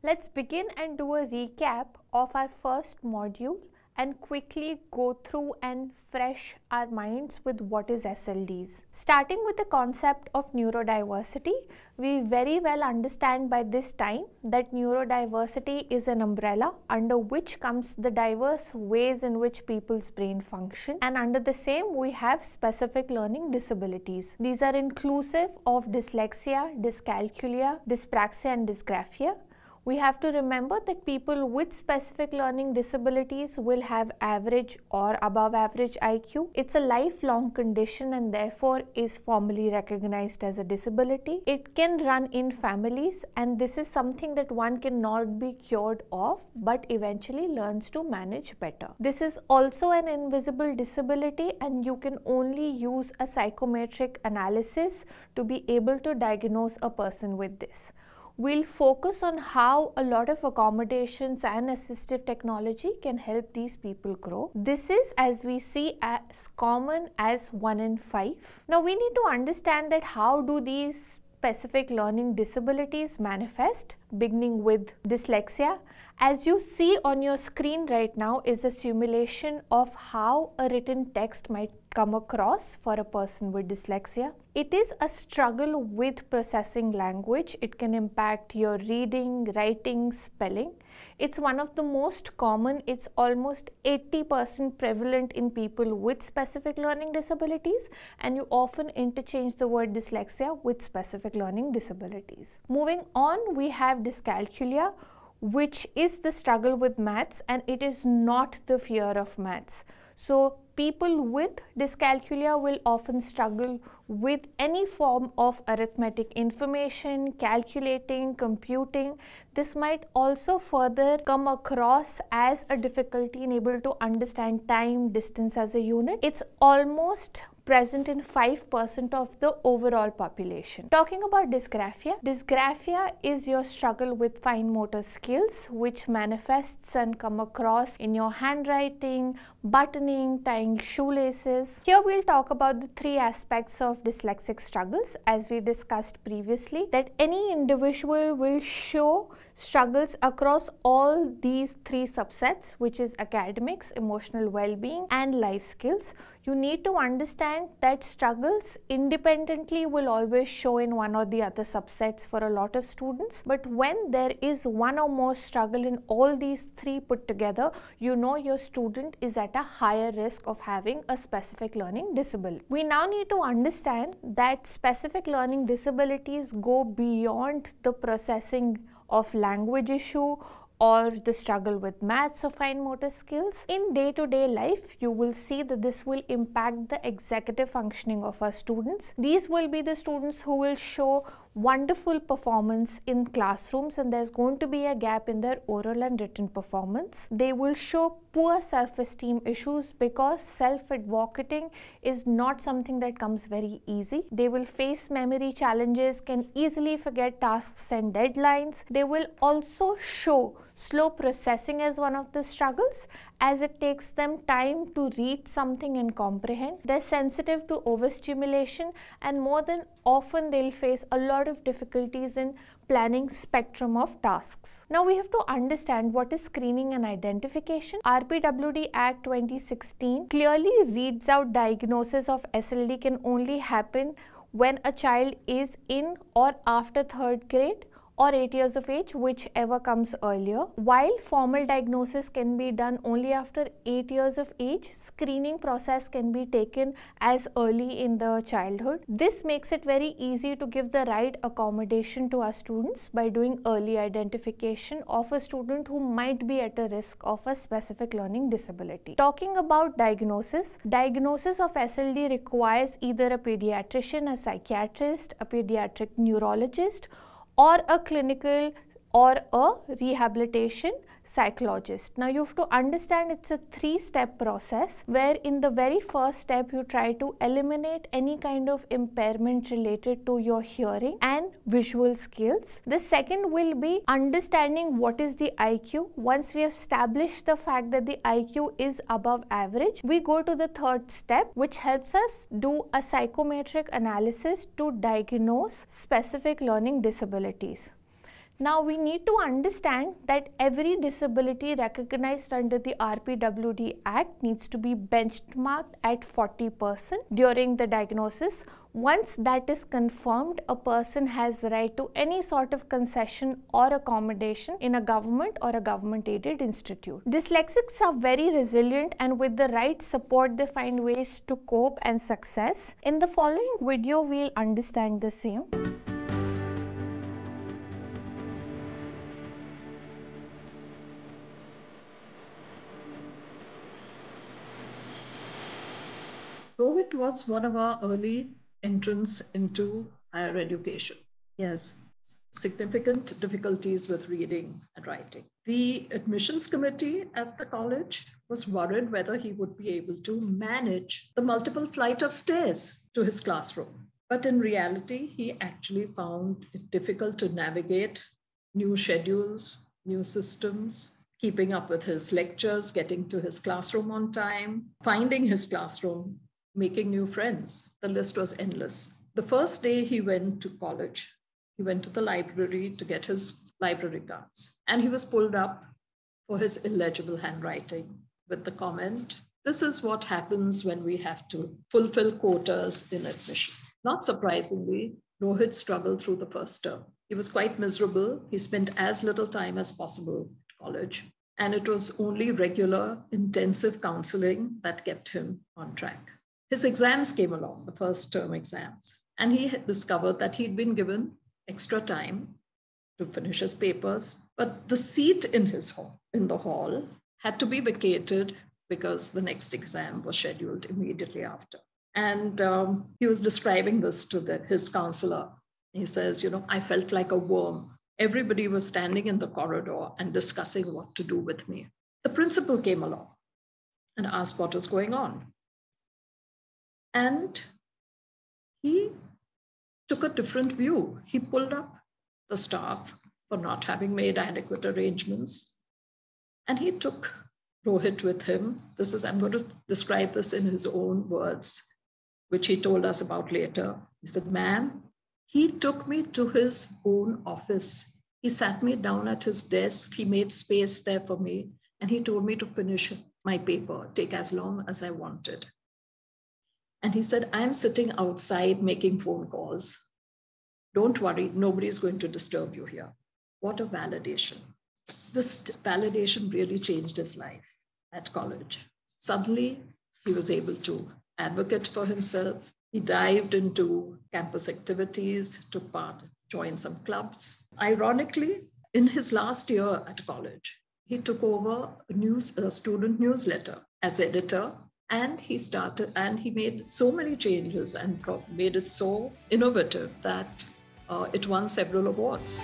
Let's begin and do a recap of our first module and quickly go through and fresh our minds with what is SLDs. Starting with the concept of neurodiversity, we very well understand by this time that neurodiversity is an umbrella under which comes the diverse ways in which people's brain function, and under the same we have specific learning disabilities. These are inclusive of dyslexia, dyscalculia, dyspraxia and dysgraphia. We have to remember that people with specific learning disabilities will have average or above average IQ. It's a lifelong condition and therefore is formally recognized as a disability. It can run in families, and this is something that one cannot be cured of but eventually learns to manage better. This is also an invisible disability, and you can only use a psychometric analysis to be able to diagnose a person with this. We'll focus on how a lot of accommodations and assistive technology can help these people grow. This is, as we see, as common as 1 in 5. Now we need to understand that how do these specific learning disabilities manifest, beginning with dyslexia. As you see on your screen right now is a simulation of how a written text might come across for a person with dyslexia. It is a struggle with processing language. It can impact your reading, writing, spelling. It's one of the most common. It's almost 80% prevalent in people with specific learning disabilities, and you often interchange the word dyslexia with specific learning disabilities. Moving on, we have dyscalculia, which is the struggle with maths, and it is not the fear of maths. So people with dyscalculia will often struggle with any form of arithmetic information, calculating, computing. This might also further come across as a difficulty in able to understand time, distance as a unit. It's almost present in 5% of the overall population. Talking about dysgraphia, dysgraphia is your struggle with fine motor skills, which manifests and come across in your handwriting, buttoning, tying shoelaces. Here we'll talk about the 3 aspects of dyslexic struggles, as we discussed previously, that any individual will show struggles across all these 3 subsets, which is academics, emotional well-being and life skills. You need to understand that struggles independently will always show in one or the other subsets for a lot of students, but when there is one or more struggle in all these 3 put together, you know your student is at a higher risk of having a specific learning disability. We now need to understand that specific learning disabilities go beyond the processing of language issue or the struggle with maths or fine motor skills. In day-to-day life, you will see that this will impact the executive functioning of our students. These will be the students who will show wonderful performance in classrooms, and there's going to be a gap in their oral and written performance. They will show poor self-esteem issues because self-advocating is not something that comes very easy. They will face memory challenges, can easily forget tasks and deadlines. They will also show slow processing as one of the struggles, as it takes them time to read something and comprehend. They're sensitive to overstimulation, and more than often they'll face a lot of difficulties in planning spectrum of tasks. Now we have to understand what is screening and identification. RPWD Act 2016 clearly reads out diagnosis of SLD can only happen when a child is in or after 3rd grade or 8 years of age, whichever comes earlier. While formal diagnosis can be done only after 8 years of age, screening process can be taken as early in the childhood. This makes it very easy to give the right accommodation to our students by doing early identification of a student who might be at a risk of a specific learning disability. Talking about diagnosis of SLD requires either a pediatrician, a psychiatrist, a pediatric neurologist, or a clinical or a rehabilitation psychologist. Now you have to understand it's a 3-step process, where in the very first step you try to eliminate any kind of impairment related to your hearing and visual skills. The second will be understanding what is the IQ. Once we have established the fact that the IQ is above average, we go to the 3rd step, which helps us do a psychometric analysis to diagnose specific learning disabilities. Now we need to understand that every disability recognized under the RPWD Act needs to be benchmarked at 40% during the diagnosis. Once that is confirmed, a person has the right to any sort of concession or accommodation in a government or a government-aided institute. Dyslexics are very resilient, and with the right support they find ways to cope and success. In the following video, we'll understand the same. Rohit was one of our early entrants into higher education. Yes, significant difficulties with reading and writing. The admissions committee at the college was worried whether he would be able to manage the multiple flight of stairs to his classroom. But in reality, he actually found it difficult to navigate new schedules, new systems, keeping up with his lectures, getting to his classroom on time, finding his classroom, making new friends. The list was endless. The first day he went to college, he went to the library to get his library cards, and he was pulled up for his illegible handwriting with the comment, "This is what happens when we have to fulfill quotas in admission." Not surprisingly, Rohit struggled through the first term. He was quite miserable. He spent as little time as possible at college, and it was only regular, intensive counseling that kept him on track. His exams came along, the first term exams, and he had discovered that he'd been given extra time to finish his papers, but the seat in the hall had to be vacated because the next exam was scheduled immediately after. And he was describing this to his counselor. He says, I felt like a worm. Everybody was standing in the corridor and discussing what to do with me. The principal came along and asked what was going on. And he took a different view. He pulled up the staff for not having made adequate arrangements. And he took Rohit with him. I'm going to describe this in his own words, which he told us about later. He said, "Ma'am, he took me to his own office. He sat me down at his desk. He made space there for me. And he told me to finish my paper, take as long as I wanted. And he said, I'm sitting outside making phone calls. Don't worry, nobody's going to disturb you here." What a validation. This validation really changed his life at college. Suddenly, he was able to advocate for himself. He dived into campus activities, took part, joined some clubs. Ironically, in his last year at college, he took over a student newsletter as editor. And he made so many changes and made it so innovative that it won several awards.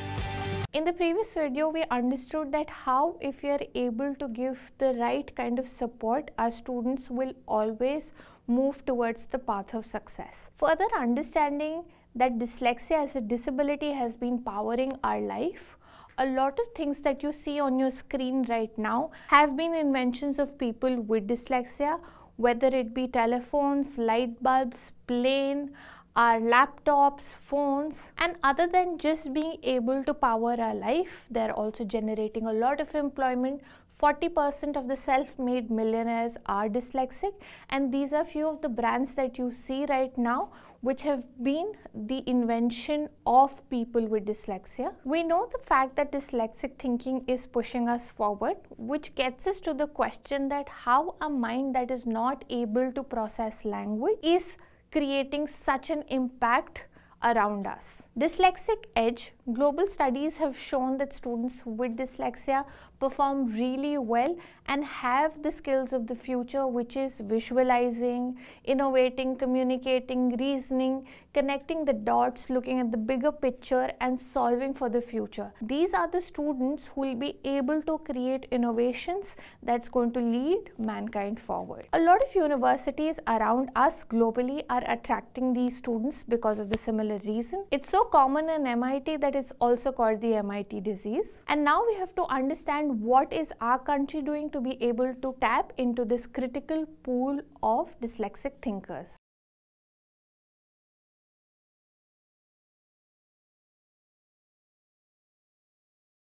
In the previous video, we understood that how if we are able to give the right kind of support, our students will always move towards the path of success. Further understanding that dyslexia as a disability has been powering our life, a lot of things that you see on your screen right now have been inventions of people with dyslexia, whether it be telephones, light bulbs, plane, our laptops, phones, and other than just being able to power our life, they're also generating a lot of employment. 40% of the self-made millionaires are dyslexic, and these are few of the brands that you see right now which have been the invention of people with dyslexia. We know the fact that dyslexic thinking is pushing us forward, which gets us to the question that how a mind that is not able to process language is creating such an impact around us. Dyslexic edge. Global studies have shown that students with dyslexia perform really well and have the skills of the future, which is visualizing, innovating, communicating, reasoning, connecting the dots, looking at the bigger picture and solving for the future. These are the students who will be able to create innovations that's going to lead mankind forward. A lot of universities around us globally are attracting these students because of the similar reason. It's so common in MIT that it's also called the MIT disease. And now we have to understand what is our country doing to be able to tap into this critical pool of dyslexic thinkers.